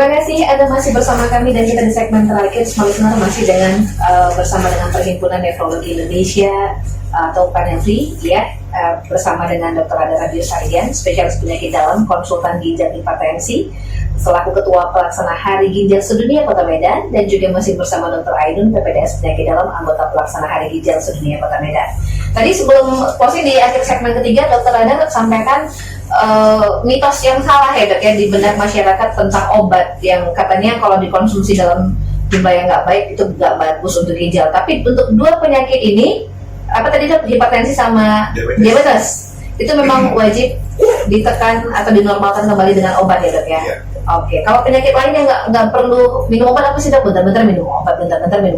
Terima kasih Anda masih bersama kami dan kita di segmen terakhir Smart Listener masih dengan bersama dengan Perhimpunan Nefrologi Indonesia atau PNFRI ya, bersama dengan Dr. Ada Radius Ardian, spesialis penyakit dalam, konsultan ginjal hipertensi, selaku Ketua Pelaksana Hari Ginjal Sedunia Kota Medan, dan juga masih bersama Dr. Ainun, PPDS Penyakit Dalam, anggota Pelaksana Hari Ginjal Sedunia Kota Medan. Tadi sebelum closing di akhir segmen ketiga, Dr. Ada sampaikan mitos yang salah ya Dok ya di benak masyarakat tentang obat yang katanya kalau dikonsumsi dalam jumlah yang nggak baik itu nggak bagus untuk ginjal. Tapi untuk dua penyakit ini, apa tadi Dok, hipertensi sama diabetes, itu memang wajib ditekan atau dinormalkan kembali dengan obat ya Dok ya? Yeah. Oke, kalau penyakit lainnya nggak perlu minum obat apa sih Dok? Bentar-bentar minum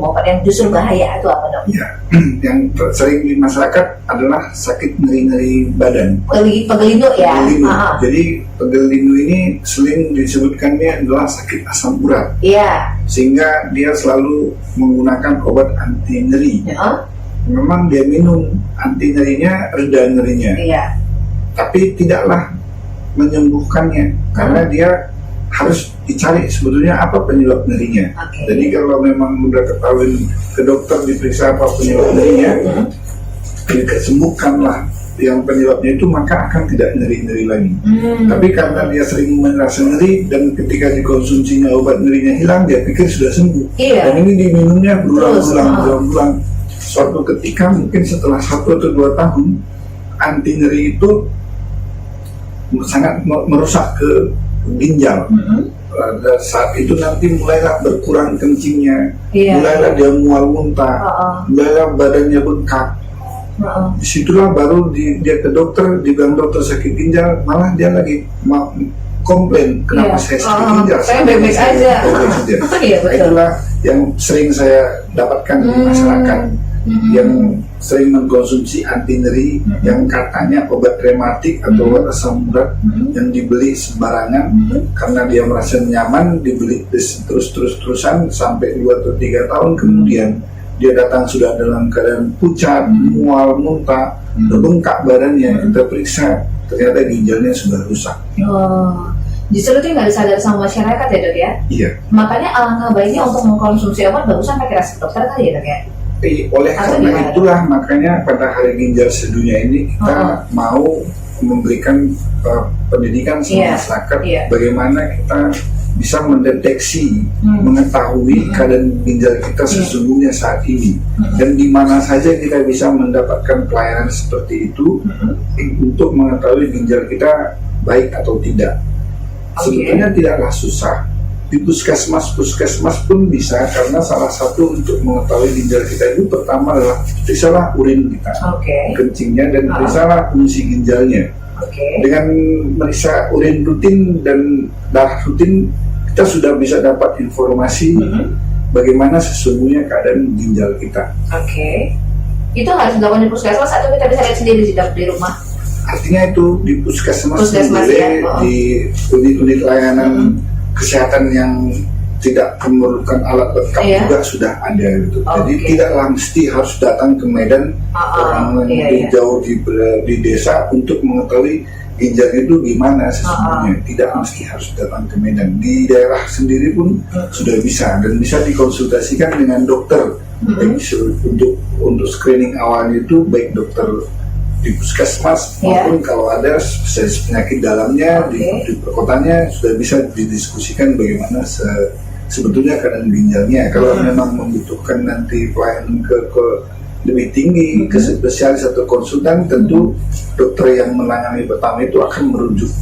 obat yang justru bahaya itu apa Dok? Ya, yang sering di masyarakat adalah sakit nyeri-nyeri badan. Pegelinduk ya? Jadi pegelinduk ini sering disebutkannya adalah sakit asam urat. Iya. Sehingga dia selalu menggunakan obat anti nyeri. Memang dia minum anti nyerinya, reda nyerinya. Iya. Tapi tidaklah menyembuhkannya karena dia harus dicari sebetulnya apa penyebab nyerinya. Jadi kalau memang sudah ketahui ke dokter diperiksa apa penyebab nyerinya, disembuhkanlah yang penyebabnya itu, maka akan tidak nyeri-nyeri lagi. Tapi karena dia sering merasa nyeri dan ketika dikonsumsinya obat nyerinya hilang, dia pikir sudah sembuh. Dan ini diminumnya berulang-ulang. Suatu ketika mungkin setelah 1 atau 2 tahun, anti nyeri itu sangat merusak ke ginjal. Saat itu nanti mulailah berkurang kencingnya, mulailah dia mual muntah, mulailah badannya bengkak. Disitulah baru dia ke dokter, dibilang dokter sakit ginjal, malah dia lagi komplain, kenapa saya sakit ginjal? Saya baik-baik aja. Itulah yang sering saya dapatkan di masyarakat yang sering mengkonsumsi anti nyeri yang katanya obat rematik atau obat asam urat yang dibeli sembarangan karena dia merasa nyaman, dibeli terus-terusan sampai 2 atau 3 tahun, kemudian dia datang sudah dalam keadaan pucat, mual, muntah, bengkak badannya, kita periksa ternyata ginjalnya sudah rusak. Justru itu nggak disadar sama masyarakat ya Dok ya? Iya. Makanya alangkah baiknya untuk mengkonsumsi obat barusan pakai resep dokter kali ya Dok ya? Oleh karena itulah makanya pada Hari Ginjal Sedunia ini kita mau memberikan pendidikan sama masyarakat bagaimana kita bisa mendeteksi, mengetahui keadaan ginjal kita sesungguhnya saat ini, dan di mana saja kita bisa mendapatkan pelayanan seperti itu untuk mengetahui ginjal kita baik atau tidak. Sebetulnya tidaklah susah. Di puskesmas pun bisa, karena salah satu untuk mengetahui ginjal kita itu pertama adalah periksalah urin kita, kencingnya, dan periksalah fungsi ginjalnya. Dengan meriksa urin rutin dan darah rutin, kita sudah bisa dapat informasi bagaimana sesungguhnya keadaan ginjal kita. Itu harus dilakukan di puskesmas atau kita bisa lihat sendiri di rumah? Artinya itu di puskesmas sendiri, di unit-unit layanan kesehatan yang tidak memerlukan alat lengkap juga sudah ada gitu. Jadi tidaklah mesti harus datang ke Medan, orang yang jauh di desa untuk mengetahui ginjal itu gimana sesungguhnya. Tidak mesti harus datang ke Medan. Di daerah sendiri pun sudah bisa, dan bisa dikonsultasikan dengan dokter. Untuk screening awalnya itu baik dokter di puskesmas maupun kalau ada spesialis penyakit dalamnya di perkotanya sudah bisa didiskusikan bagaimana sebetulnya keadaan ginjalnya. Kalau memang membutuhkan nanti pelayanan ke lebih tinggi, ke spesialis atau konsultan, tentu dokter yang menangani pertama itu akan merujuk.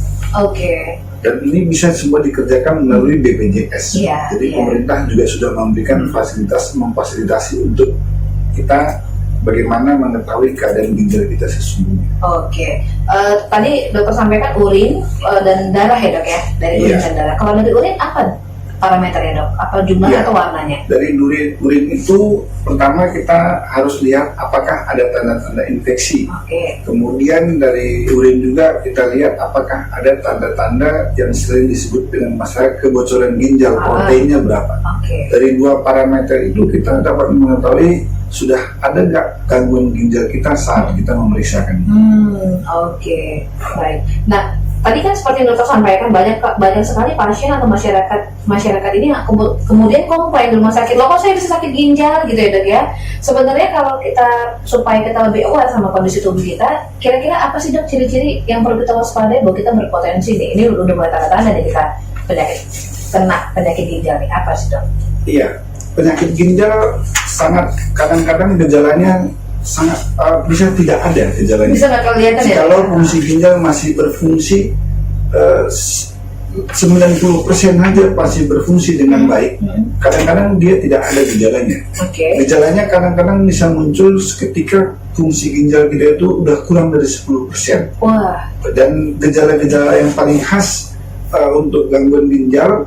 Dan ini bisa semua dikerjakan melalui BPJS. Jadi pemerintah juga sudah memberikan memfasilitasi untuk kita bagaimana mengetahui keadaan ginjal kita sesungguhnya. Tadi dokter sampaikan urin dan darah ya Dok ya, dari urin dan darah. Kalau dari urin apa parameternya Dok? Apa jumlahnya atau warnanya? Dari urin itu pertama kita harus lihat apakah ada tanda-tanda infeksi. Kemudian dari urin juga kita lihat apakah ada tanda-tanda yang sering disebut dengan masalah kebocoran ginjal, proteinnya berapa. Dari 2 parameter itu kita dapat mengetahui sudah ada nggak gangguan ginjal kita saat kita memeriksakan. Baik. Nah, tadi kan seperti yang dokter sampaikan, banyak sekali pasien atau masyarakat ini yang kemudian komplain di rumah sakit, loh kok saya bisa sakit ginjal gitu ya dok ya. Sebenarnya kalau kita supaya kita lebih aware sama kondisi tubuh kita, kira-kira apa sih dok ciri-ciri yang perlu kita waspadai bahwa kita berpotensi nih, ini udah mulai tanda-tanda nih kita penyakit ginjal nih, apa sih dok? Iya, penyakit ginjal sangat kadang-kadang gejalanya sangat bisa tidak ada gejalanya. Bisa nggak kelihatan ya? Kalau fungsi ginjal masih berfungsi 90% aja masih berfungsi dengan baik. Kadang-kadang dia tidak ada gejalanya. Gejalanya kadang-kadang bisa muncul ketika fungsi ginjal kita itu udah kurang dari 10%. Wah. Dan gejala-gejala yang paling khas untuk gangguan ginjal,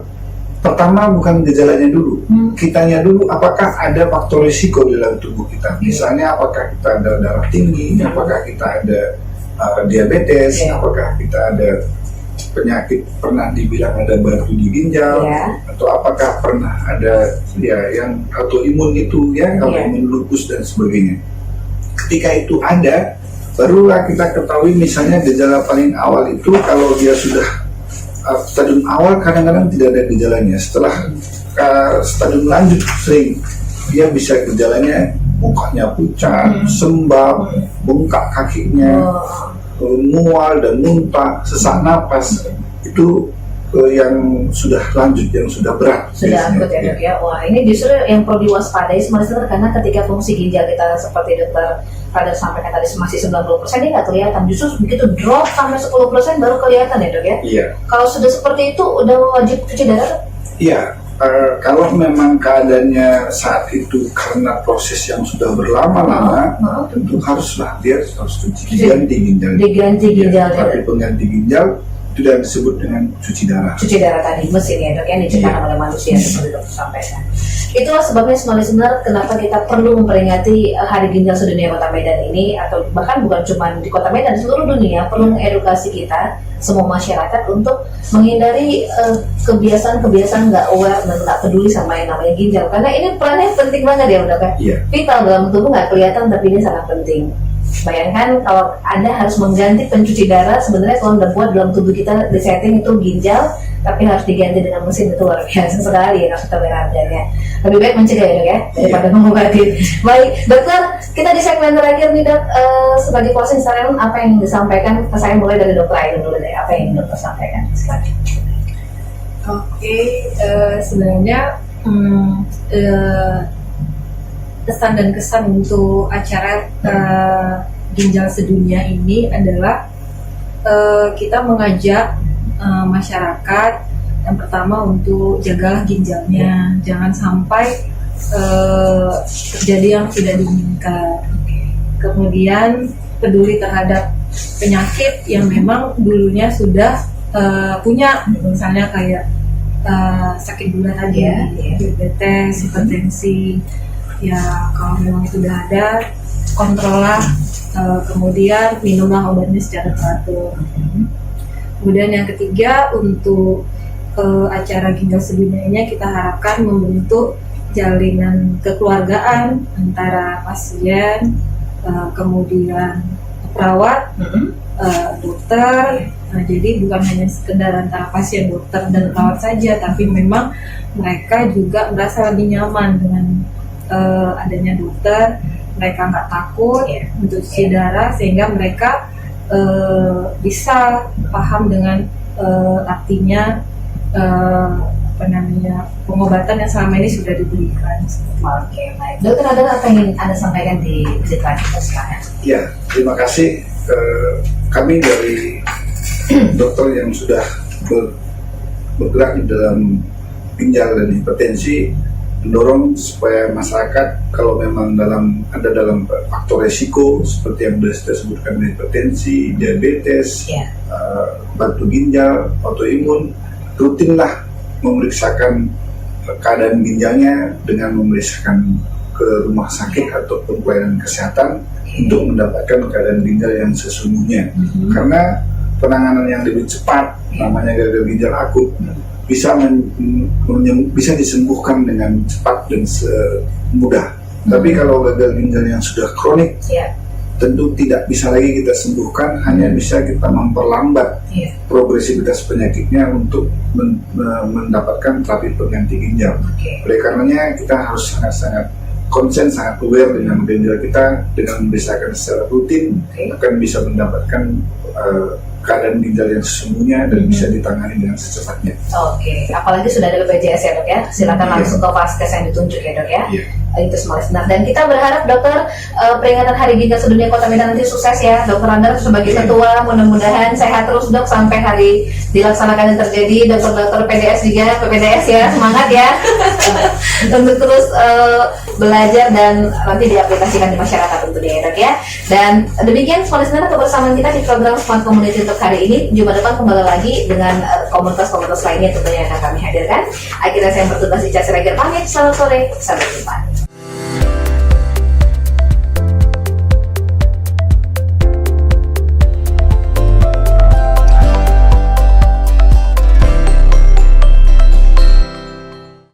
pertama bukan gejalanya dulu, kitanya dulu, apakah ada faktor risiko di dalam tubuh kita. Misalnya apakah kita ada darah tinggi, apakah kita ada diabetes, apakah kita ada penyakit pernah dibilang ada batu di ginjal, atau apakah pernah ada yang autoimun itu autoimun lupus dan sebagainya. Ketika itu ada, barulah kita ketahui misalnya gejala paling awal itu kalau dia sudah stadium awal kadang-kadang tidak ada gejalanya. Setelah stadium lanjut sering dia bisa gejalanya mukanya pucat, sembab, bengkak kakinya, mual dan muntah, sesak napas. Itu yang sudah lanjut, yang sudah berat. Sudah akut ya dok ya. Wah, ini justru yang perlu diwaspadai sebenarnya, karena ketika fungsi ginjal kita seperti dokter pada sampaikan tadi masih 90%, dia nggak kelihatan. Justru begitu drop sampai 10% baru kelihatan ya dok ya. Iya. Kalau sudah seperti itu udah wajib cuci darah? Iya. Kalau memang keadaannya saat itu karena proses yang sudah berlama-lama, tentu haruslah dia harus diganti ginjal. Diganti ginjal. Tapi pengganti ginjal itu yang disebut dengan cuci darah. Cuci darah tadi, mesin ya dok, yang diciptakan oleh manusia seperti dokter sampaikan. Itulah sebabnya sebenarnya kenapa kita perlu memperingati Hari Ginjal Sedunia Kota Medan ini, atau bahkan bukan cuma di Kota Medan, seluruh dunia perlu mengedukasi kita semua masyarakat untuk menghindari kebiasaan-kebiasaan nggak aware dan nggak peduli sama yang namanya ginjal, karena ini perannya penting banget ya udah kan. Vital dalam tubuh, nggak kelihatan tapi ini sangat penting. Bayangkan kalau Anda harus mengganti pencuci darah, sebenarnya kalau udah buat dalam tubuh kita di setting itu ginjal, tapi harus diganti dengan mesin, itu luar biasa sekali ya kita berharganya. Lebih baik mencegah ya dok ya, daripada mengobati. Baik dokter, kita di segmen terakhir nih dok, sebagai closing statement apa yang disampaikan, saya mulai dari dokter Aidin dulu deh, apa yang dokter sampaikan sekarang. Sebenarnya pesan dan kesan untuk acara Ginjal Sedunia ini adalah kita mengajak masyarakat yang pertama untuk jagalah ginjalnya, jangan sampai terjadi yang tidak diinginkan. Kemudian peduli terhadap penyakit yang memang dulunya sudah punya, misalnya kayak sakit gula tadi, diabetes, hipertensi. Ya kalau memang itu sudah ada, kontrollah, kemudian minumlah obatnya secara teratur. Kemudian yang ketiga, untuk acara Ginjal Sedunia ini kita harapkan membentuk jalinan kekeluargaan antara pasien, kemudian perawat, dokter. Nah, jadi bukan hanya sekedar antara pasien, dokter, dan perawat saja, tapi memang mereka juga merasa lebih nyaman dengan adanya dokter. Mereka nggak takut untuk cuci darah, sehingga mereka bisa paham dengan artinya pengobatan yang selama ini sudah diberikan. Oke, baik. Dokter, ada apa yang Anda sampaikan di cerita kita sekarang? Ya, terima kasih. Kami dari dokter yang sudah bergerak di dalam ginjal dan hipertensi mendorong supaya masyarakat kalau memang ada dalam faktor resiko seperti yang sudah disebutkan, hipertensi, diabetes, batu ginjal, autoimun, rutinlah memeriksakan keadaan ginjalnya dengan memeriksakan ke rumah sakit ataupun pelayanan kesehatan untuk mendapatkan keadaan ginjal yang sesungguhnya. Karena penanganan yang lebih cepat, namanya gagal ginjal akut, bisa disembuhkan dengan cepat dan mudah. Tapi kalau gagal ginjal yang sudah kronik, tentu tidak bisa lagi kita sembuhkan, hanya bisa kita memperlambat progresivitas penyakitnya untuk mendapatkan terapi pengganti ginjal. Oleh karenanya kita harus sangat-sangat konsen, sangat aware dengan ginjal kita, dengan memeriksakan secara rutin akan bisa mendapatkan keadaan ginjal yang sesungguhnya dan bisa ditangani dengan secepatnya. Apalagi sudah ada BPJS ya dok ya, silakan langsung ke vaskes yang ditunjuk ya dok ya. Itu semua listener, dan kita berharap dokter peringatan Hari Ginjal Sedunia Kota Medan nanti sukses ya. Dokter Rangga sebagai ketua, mudah-mudahan sehat terus dok sampai hari dilaksanakan yang terjadi. Dokter-dokter PDS juga, PPDS ya, semangat ya untuk terus belajar dan nanti diaplikasikan di masyarakat tentunya ya dok ya. Dan demikian semua listener kebersamaan kita di program Smart Community untuk hari ini. Jumat depan kembali lagi dengan komunitas-komunitas lainnya tentunya yang akan kami hadirkan. Akhirnya saya bertugas Ica Siregar pamit, selamat sore, sampai jumpa.